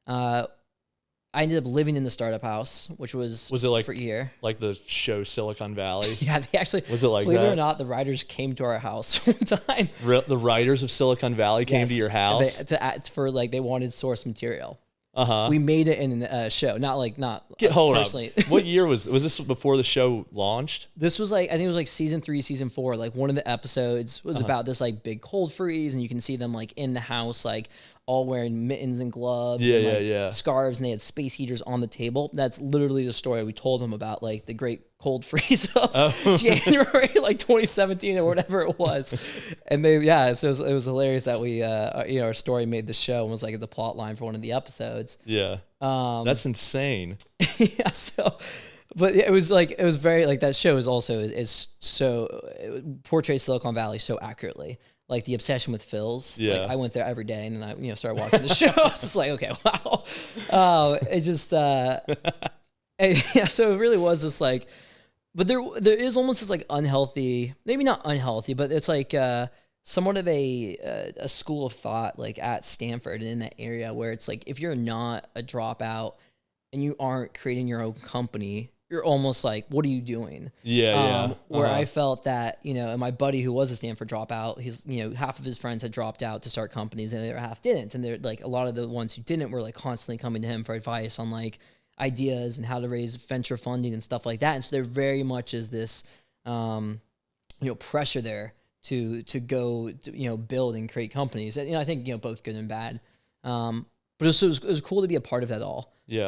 I ended up living in the startup house, which was it like for a year. like the show Silicon Valley? Yeah, they actually, Was it like believe that? it or not, the writers came to our house one time. The writers of Silicon Valley came to your house? They wanted source material. Uh-huh. We made it in a show, not Hold personally. up. What year was this before the show launched? This was like, I think it was like season 3, season 4. Like one of the episodes was about this like big cold freeze, and you can see them like in the house, like all wearing mittens and gloves and like scarves, and they had space heaters on the table. That's literally the story we told them about, like the great cold freeze of January, like 2017 or whatever it was. And so it was hilarious that we, our story made the show and was like the plot line for one of the episodes. Yeah. That's insane. Yeah. So, but it was very like that show is also is so it portrays Silicon Valley so accurately. Like the obsession with Phil's. Yeah. Like I went there every day, and then I started watching the show. I was just like, okay, wow. It just yeah. So it really was this like, but there is almost this like unhealthy, maybe not unhealthy, but it's like somewhat of a school of thought like at Stanford and in that area where it's like if you're not a dropout and you aren't creating your own company, you're almost like, what are you doing? Yeah. Where I felt that, and my buddy who was a Stanford dropout, he's, half of his friends had dropped out to start companies and the other half didn't. And they're like, a lot of the ones who didn't were like constantly coming to him for advice on like ideas and how to raise venture funding and stuff like that. And so there very much is this, pressure there to go, build and create companies. And, I think, both good and bad. But it was cool to be a part of that all. Yeah.